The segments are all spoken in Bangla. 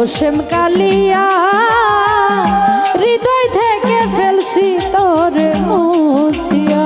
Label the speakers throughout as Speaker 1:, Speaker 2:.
Speaker 1: অসীম কালিয়া হৃদয় থেকে ফেলছি তোরে মুছিয়া।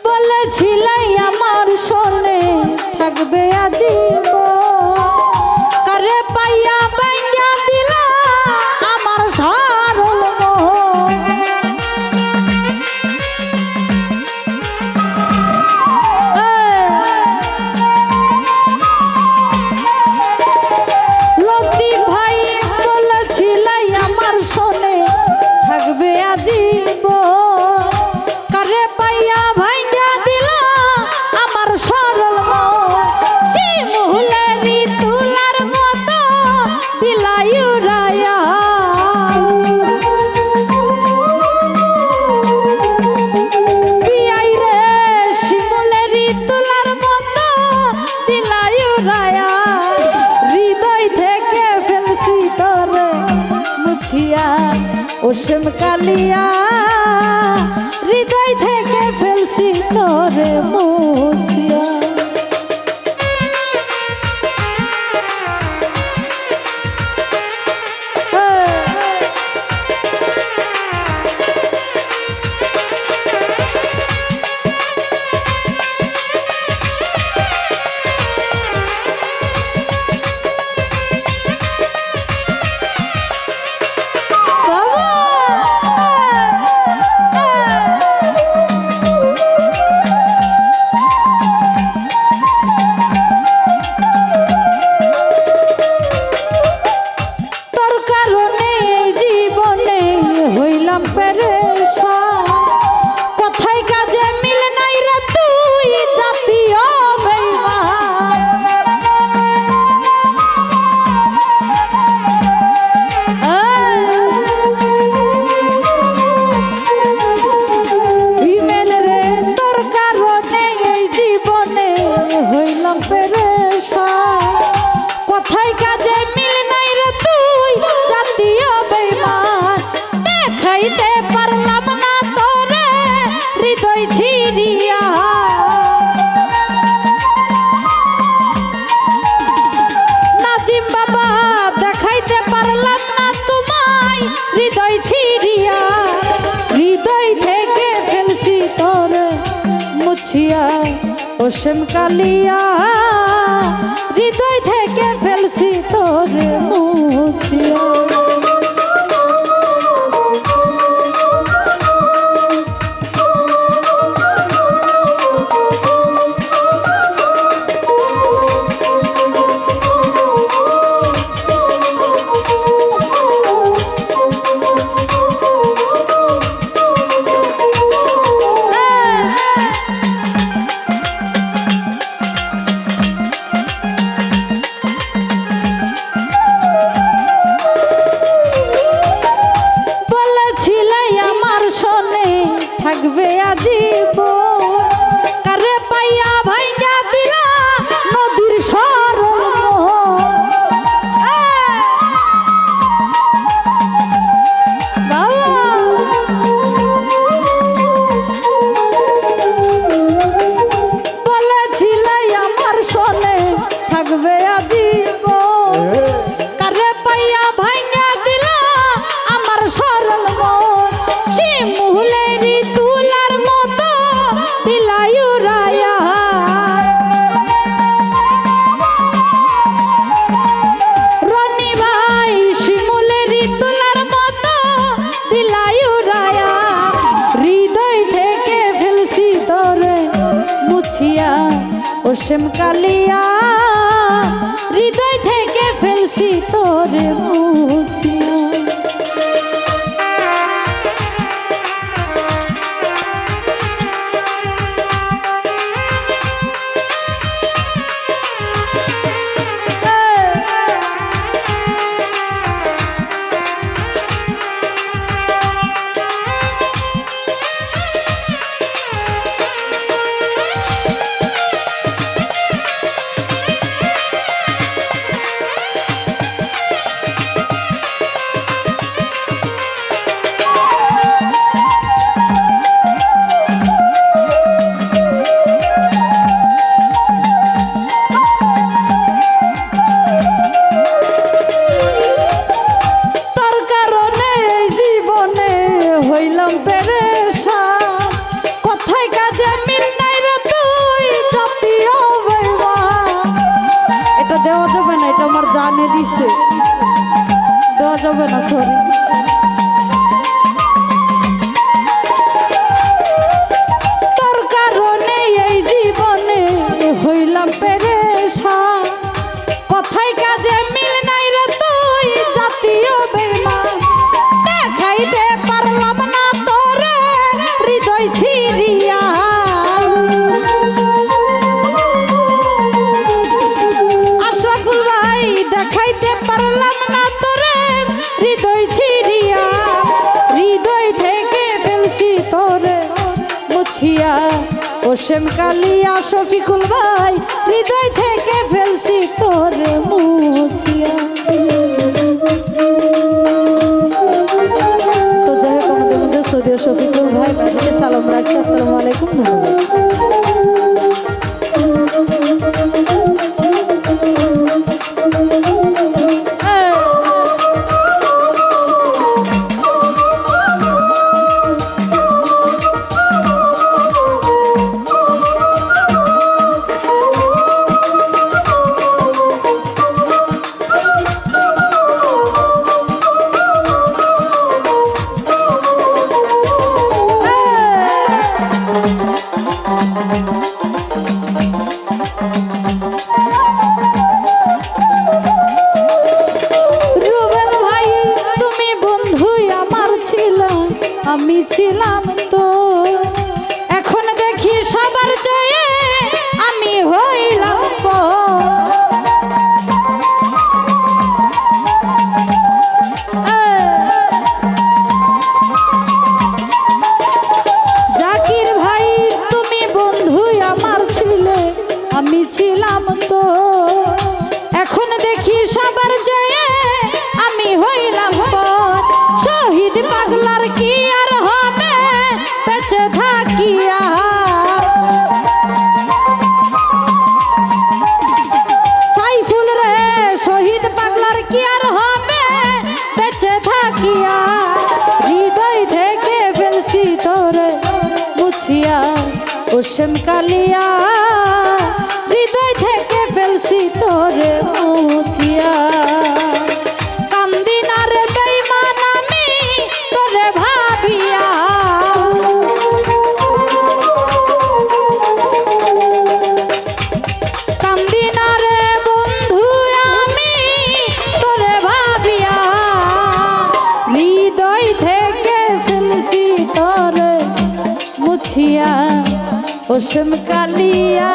Speaker 1: বলেছিলাই আমার শোনে থাকবে আজীবন, কারে পাইয়া বাইয়া দিলা আমার সরল মন। লতিফ ভাই বলেছিলাই আমার শোনে থাকবে আজীবন, কারে পাইয়া ভাইয়া দিলা আমার সরল মন। শিমুলেরই তুলার মতো দিলাই উড়াইয়া, বিয়াই রে শিমুলেরই তুলার মতো দিলাই উড়াইয়া। হৃদয় থেকে ফেলছি তোরে মুছিয়া অসীম কালিয়া, হৃদয় থেকে ফেলছি তোরে মুছিয়া। নাদিম বাবা দেখাইতে পারলাম না তোমায় হৃদয় ছিড়িয়া, হৃদয় থেকে ফেলছি তোরে মুছিয়া অসীম কালিয়া, হৃদয় থেকে ফেলছি তোরে মুছিয়া। থাকবে আজীবন, কারে পাইয়া ভাইয়া দিলা নদীর সরল বলেছিলাই আমার শোনে থাকবে আজীবন, কারে পাইয়া ভাইয়া দিলা আমার সরল মন। শিমুলেরই তুলার মতো দিলাই উড়াইয়া, রনি ভাই শিমুলেরই তুলার মতো দিলাই উড়াইয়া। হৃদয় থেকে ফেলছি তোরে মুছিয়া অসীম কালিয়া, হৃদয় থেকে ফেলছি তোরে মুছিয়া। দেওয়া যাবে না, এটা আমার জানে দিছে, দেওয়া যাবে না, সরি। তোর কারণে এই জীবনে হইলাম পেরেশান, কথায় কাজে মিল নাই রে তুই জাতীয় বেঈমান। দেখাইতে পারলাম না তোরে হৃদয় ছিড়িয়া, দেখাইতে পারলাম না তোরে হৃদয় ছিড়িয়া। হৃদয় থেকে ফেলছি তোরে মুছিয়া, ওসেম কালিয়া শফিকুল ভাই হৃদয় থেকে ফেলছি তোরে মুছিয়া। তো যাই হোক, আমাদের মধ্যে সৌদি শফিকুল ভাই বাড়িতে সালাম রাখছি। আসসালামু আলাইকুম, ধন্যবাদ। আমি ছিলাম তো, এখন দেখি সবার চেয়ে আমি হইলাম জাকির ভাই তুমি বন্ধু আমার ছিলে, আমি ছিলাম তো, এখন দেখি সবার চেয়ে আমি হইলাম শহীদ পাগলার কি আর হবে বেঁচে থাকিয়া। সাইফুল রে শহীদ পাগলার কি আর হবে বেঁচে থাকিয়া। হৃদয় থেকে ফেলছি তোরে মুছিয়া, ওসেম কালিয়া হৃদয় থেকে ফেলছি তোরে মুছিয়া। ওসেম কালিয়া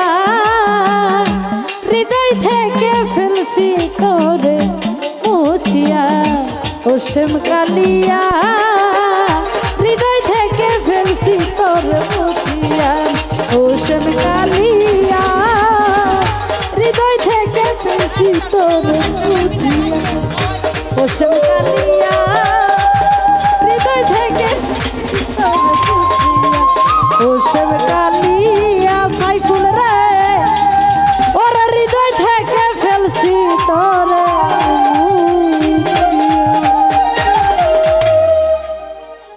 Speaker 1: হৃদয় থেকে ফেলছি তোরে মুছিয়া, ওসেম কালিয়া হৃদয় থেকে ফেলছি তোরে মুছিয়া, ওসেম কালিয়া হৃদয় থেকে ফেলছি তোরে মুছিয়া, ওসেম কালিয়া।